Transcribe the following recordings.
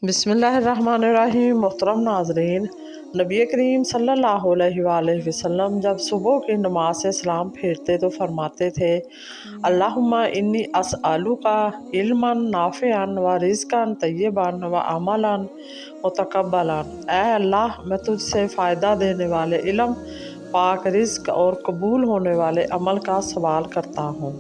बिस्मिल्लाहिर्रहमानिर्रहीम। मोहतरम नाज़रीन, नबी करीम सल्लल्लाहु अलैहि वसल्लम जब सुबह की नमाज से सलाम फेरते तो फरमाते थे, अल्लाहुम्मा इन्नी अस्अलुका इल्मन नाफ़िअन व रिज़्क़न तय्यबन व अमलन मुतक़ब्बलन। ऐ अल्लाह, मैं तुझसे फ़ायदा देने वाले इल्म, पाक रिज़्क़ और कबूल होने वाले अमल का सवाल करता हूँ।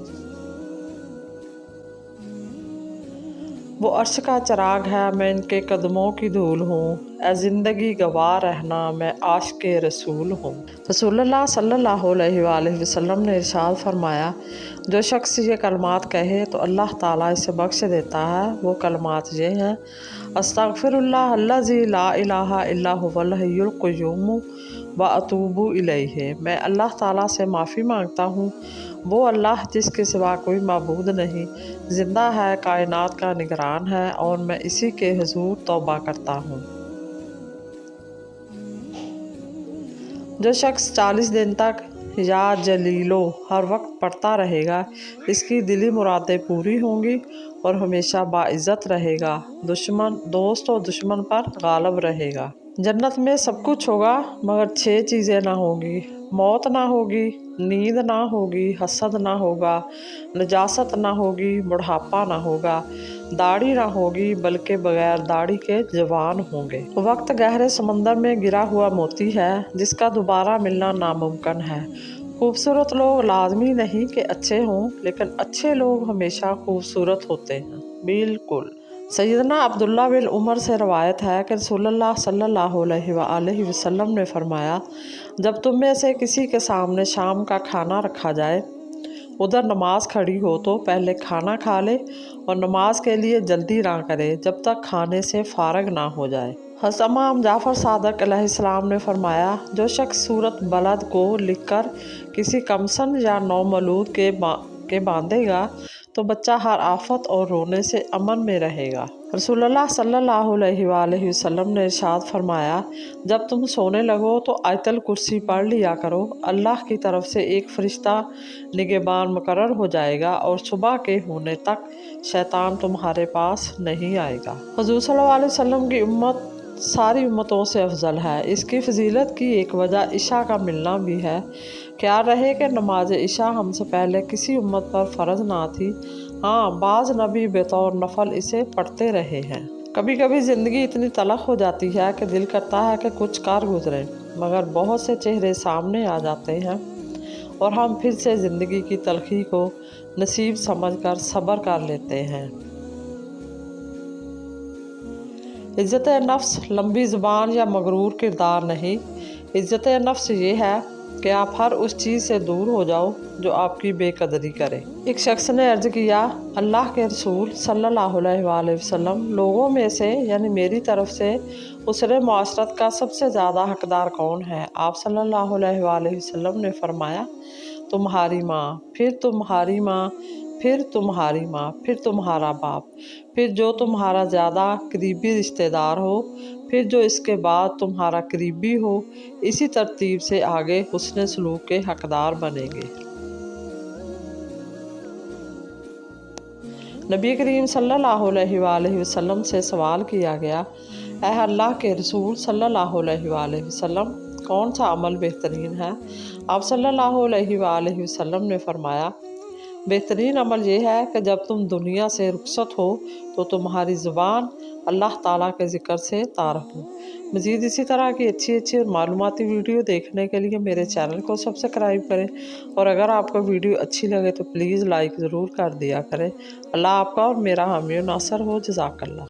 वो अर्श का चिराग है, मैं इनके कदमों की धूल हूँ। ए ज़िंदगी गवाह रहना, मैं आशिक़ रसूल हूँ। रसूलुल्लाह सल्लल्लाहु अलैहि वसल्लम ने इरशाद फरमाया, जो शख्स ये कलमात कहे तो अल्लाह ताला इसे बख्श देता है। वो कलमात ये हैं, अस्तग़फिरुल्लाह अल्लज़ी ला इलाहा इल्ला हुवल हय्युल क़य्यूम व अतूबु इलैहि। मैं अल्लाह ताला से माफ़ी मांगता हूँ, वो अल्लाह जिसके सिवा कोई माबूद नहीं, ज़िंदा है, कायनात का निगरान है, और मैं इसी के हुज़ूर तौबा करता हूँ। जो शख्स 40 दिन तक या जलीलो हर वक्त पढ़ता रहेगा, इसकी दिली मुरादें पूरी होंगी और हमेशा बाइज़्ज़त रहेगा। दोस्त और दुश्मन पर गालिब रहेगा। जन्नत में सब कुछ होगा मगर 6 चीज़ें ना होगी। मौत ना होगी, नींद ना होगी, हसद ना होगा, नजासत ना होगी, बुढ़ापा ना होगा, दाढ़ी ना होगी बल्कि बगैर दाढ़ी के जवान होंगे। वक्त गहरे समंदर में गिरा हुआ मोती है जिसका दोबारा मिलना नामुमकिन है। खूबसूरत लोग लाजमी नहीं कि अच्छे हों, लेकिन अच्छे लोग हमेशा खूबसूरत होते हैं। बिल्कुल। सैयदना अब्दुल्ला बिन उमर से रवायत है कि रसूलुल्लाह सल्लल्लाहु अलैहि वसल्लम ने फरमाया, जब तुम में से किसी के सामने शाम का खाना रखा जाए, उधर नमाज खड़ी हो, तो पहले खाना खा ले और नमाज के लिए जल्दी ना करे जब तक खाने से फारग ना हो जाए। हज़रत इमाम जाफ़र सादिक़ अलैहिस्सलाम ने फरमाया, जो शख्स सूरत बलद को लिखकर किसी कमसन या नौमौलूद के बांधेगा तो बच्चा हर आफत और रोने से अमन में रहेगा। रसूलुल्लाह सल्लल्लाहु अलैहि वसल्लम ने इरशाद फरमाया, जब तुम सोने लगो तो आयतल कुर्सी पढ़ लिया करो। अल्लाह की तरफ से एक फ़रिश्ता निगहबान मुकर्रर हो जाएगा और सुबह के होने तक शैतान तुम्हारे पास नहीं आएगा। हुज़ूर सल्लल्लाहु अलैहि वसल्लम की उम्मत सारी उम्मतों से अफजल है। इसकी फजीलत की एक वजह इशा का मिलना भी है। ख्याल रहे कि नमाज इशा हमसे पहले किसी उम्मत पर फ़र्ज ना थी। हाँ, बाज़ नबी बतौर नफल इसे पढ़ते रहे हैं। कभी कभी ज़िंदगी इतनी तलख हो जाती है कि दिल करता है कि कुछ कर गुजरे, मगर बहुत से चेहरे सामने आ जाते हैं और हम फिर से ज़िंदगी की तलखी को नसीब समझकर सब्र कर लेते हैं। इज़्ज़त नफ्स लंबी ज़ुबान या मगरूर किरदार नहीं। इज़्ज़त नफ्स ये है कि आप हर उस चीज़ से दूर हो जाओ जो आपकी बेकदरी करे। एक शख्स ने अर्ज़ किया, अल्लाह के रसूल सल्लल्लाहु अलैहि वसल्लम, लोगों में से यानी मेरी तरफ से उसरे मुआशरत का सबसे ज़्यादा हकदार कौन है? आप सल्लल्लाहु अलैहि वसल्लम ने फरमाया, तुम्हारी माँ, फिर तुम्हारी माँ, फिर तुम्हारी माँ, फिर तुम्हारा बाप, फिर जो तुम्हारा ज़्यादा करीबी रिश्तेदार हो, फिर जो इसके बाद तुम्हारा करीबी हो। इसी तरतीब से आगे हुस्न सलूक के हकदार बनेंगे। नबी करीम सल्लल्लाहु अलैहि वसल्लम से सवाल किया गया, ऐ अल्लाह के रसूल सल्लल्लाहु अलैहि वसल्लम, कौन सा अमल बेहतरीन है? आप सल्लल्लाहु अलैहि वसल्लम ने फरमाया, बेहतरीन अमल यह है कि जब तुम दुनिया से रुखसत हो तो तुम्हारी ज़ुबान अल्लाह ताला के ज़िक्र से तार हो। मज़ीद इसी तरह की अच्छी और मालूमाती वीडियो देखने के लिए मेरे चैनल को सब्सक्राइब करें, और अगर आपको वीडियो अच्छी लगे तो प्लीज़ लाइक ज़रूर कर दिया करें। अल्लाह आपका और मेरा हामी नासर हो। जज़ाकल्लाह।